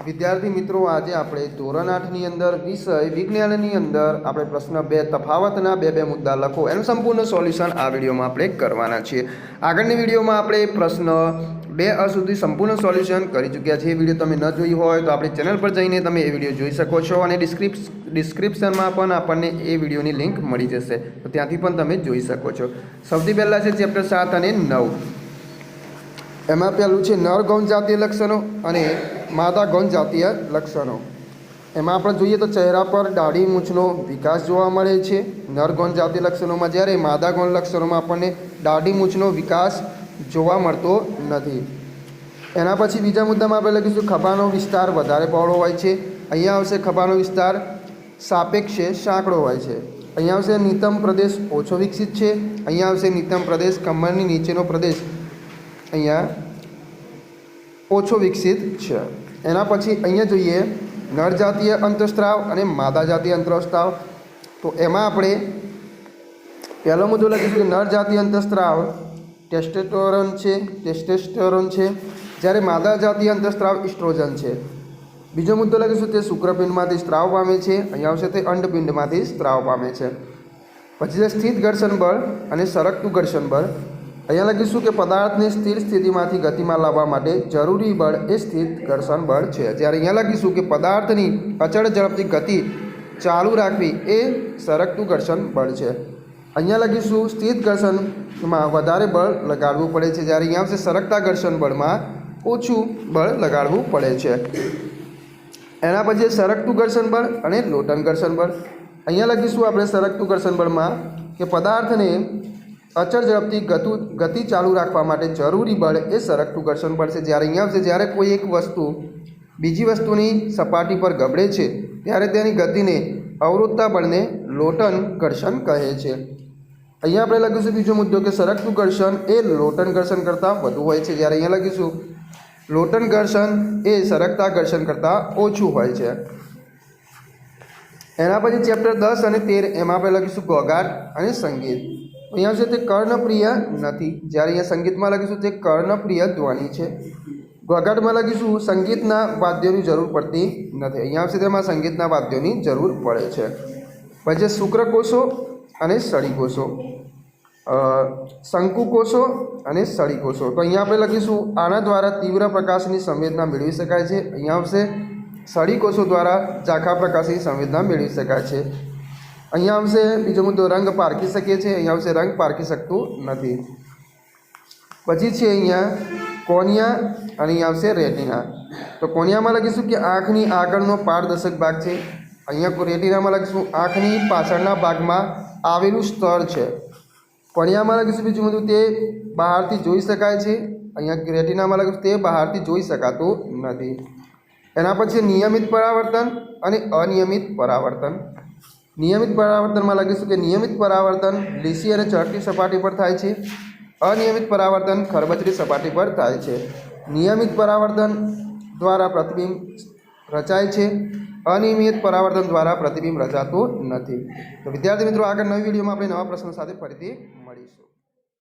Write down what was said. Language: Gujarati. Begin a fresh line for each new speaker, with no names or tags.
વિદ્યાર્થી મિત્રો, આજે આપણે ધોરણ 8 ની અંદર વિષય વિજ્ઞાનની અંદર આપણે પ્રશ્ન 2 તફાવતના બે મુદ્દા લખો એનું સંપૂર્ણ સોલ્યુશન આ વિડીયોમાં આપણે કરવાના છીએ। આગળની વિડીયોમાં આપણે પ્રશ્ન 2 સુધી સંપૂર્ણ સોલ્યુશન કરી ચૂક્યા છીએ। વિડીયો તમે ન જોઈ હોય તો આપણી ચેનલ પર જઈને તમે એ વિડીયો જોઈ શકો છો અને ડિસ્ક્રિપ્શનમાં પણ આપણને એ વિડીયોની લિંક મળી જશે, તો ત્યાંથી પણ તમે જોઈ શકો છો। સૌથી પહેલાં છે ચેપ્ટર 7 અને 9। એમાં પહેલું છે નર ગૌણ જાતીય લક્ષણો અને માદા ગૌણ જાતીય લક્ષણો। એમાં આપણે જોઈએ તો ચહેરા પર દાઢી મૂછનો વિકાસ જોવા મળે છે નર ગૌણ જાતીય લક્ષણોમાં, જ્યારે માદા ગૌણ લક્ષણોમાં આપણને દાઢી મૂછનો વિકાસ જોવા મળતો નથી। એના પછી બીજા મુદ્દામાં આપણે લખીશું ખભાનો વિસ્તાર વધારે પહોળો હોય છે। અહીંયા આવશે ખભાનો વિસ્તાર સાપેક્ષે સાંકડો હોય છે। અહીંયા આવશે નિતંબ પ્રદેશ ઓછો વિકસિત છે। અહીંયા આવશે નિતંબ પ્રદેશ કમરની નીચેનો પ્રદેશ અહીંયા ઓછો વિકસિત છે। એના પછી અહીંયા જોઈએ નર જાતીય અંતઃસ્ત્રાવ અને માદા જાતીય અંતઃસ્ત્રાવ। તો એમાં આપણે પહેલો મુદ્દો લખીશું કે નર જાતીય અંતઃસ્ત્રાવ ટેસ્ટોસ્ટેરોન છે, જ્યારે માદા જાતીય અંતઃસ્ત્રાવ ઇસ્ટ્રોજન છે। બીજો મુદ્દો લખીશું તે શુક્રપિંડમાંથી સ્ત્રાવ પામે છે। અહીંયા આવશે તે અંડપિંડમાંથી સ્ત્રાવ પામે છે। પછી છે સ્થિત ઘર્ષણ બળ અને સરકતું ઘર્ષણ બળ। અહીંયા લખીશું કે પદાર્થને સ્થિર સ્થિતિમાંથી ગતિમાં લાવવા માટે જરૂરી બળ એ સ્થિત ઘર્ષણ બળ છે, જ્યારે અહીંયા લખીશું કે પદાર્થની અચળ ઝડપથી ગતિ ચાલુ રાખવી એ સરકતું ઘર્ષણ બળ છે। અહીંયા લખીશું સ્થિત ઘર્ષણમાં વધારે બળ લગાડવું પડે છે, જ્યારે અહીંયા આવશે સરકતા ઘર્ષણ બળમાં ઓછું બળ લગાડવું પડે છે। એના પછી સરકતું ઘર્ષણ બળ અને લોટન ઘર્ષણ બળ। અહીંયા લખીશું આપણે સરકતું ઘર્ષણ બળમાં કે પદાર્થને અચળ ઝડપથી ગતિ ચાલુ રાખવા માટે જરૂરી બળ એ સરકતું ઘર્ષણ બળ છે, જ્યારે અહીંયા આવશે જ્યારે કોઈ એક વસ્તુ બીજી વસ્તુની સપાટી પર ગબડે છે ત્યારે તેની ગતિને અવરોધતા બળને લોટન ઘર્ષણ કહે છે। અહીંયા આપણે લખીશું બીજો મુદ્દો કે સરકતું ઘર્ષણ એ લોટન ઘર્ષણ કરતાં વધુ હોય છે, જ્યારે અહીંયા લખીશું લોટન ઘર્ષણ એ સરકતા ઘર્ષણ કરતાં ઓછું હોય છે। એના પછી ચેપ્ટર 10 અને 13 એમાં આપણે લખીશું ઘોંઘાટ અને સંગીત। અહીંયા આવશે તે કર્ણપ્રિય નથી, જ્યારે અહીંયા સંગીતમાં લખીશું તે કર્ણપ્રિય ધ્વનિ છે। ઘોંઘાટમાં લખીશું સંગીતના વાદ્યોની જરૂર પડતી નથી, અહીંયા આવશે તેમાં સંગીતના વાદ્યોની જરૂર પડે છે। પછી શુક્રકોષો અને સળીકોષો, શંકુકોષો અને સળીકોષો। તો અહીંયા આપણે લખીશું આના દ્વારા તીવ્ર પ્રકાશની સંવેદના મેળવી શકાય છે। અહીંયા આવશે સળીકોષો દ્વારા ઝાંખા પ્રકાશની સંવેદના મેળવી શકાય છે। અહીંયા આવશે બીજો મુદ્દો રંગ પારખી શકે છે, અહીંયા આવશે રંગ પારખી શકતું નથી। પછી છે અહીંયા કોનિયા અને અહીંયા આવશે રેટિના। તો કોનિયામાં લખીશું કે આંખની આગળનો પારદર્શક ભાગ છે। અહીંયા રેટિનામાં લખીશું આંખની પાછળના ભાગમાં આવેલું સ્તર છે। કોનિયામાં લખીશું બીજું મુદ્દું તે બહારથી જોઈ શકાય છે। અહીંયા રેટિનામાં લખીશું તે બહારથી જોઈ શકાતું નથી। એના પછી નિયમિત પરાવર્તન અને અનિયમિત પરાવર્તન। નિયમિત પરાવર્તનમાં લખીશું કે નિયમિત પરાવર્તન લીસી અને ચળકતી સપાટી પર થાય છે, અનિયમિત પરાવર્તન ખરબચડી સપાટી પર થાય છે। નિયમિત પરાવર્તન દ્વારા પ્રતિબિંબ રચાય છે, અનિયમિત પરાવર્તન દ્વારા પ્રતિબિંબ રચાતું નથી। તો વિદ્યાર્થી મિત્રો, આગળ નવી વિડીયોમાં આપણે નવા પ્રશ્નો સાથે ફરીથી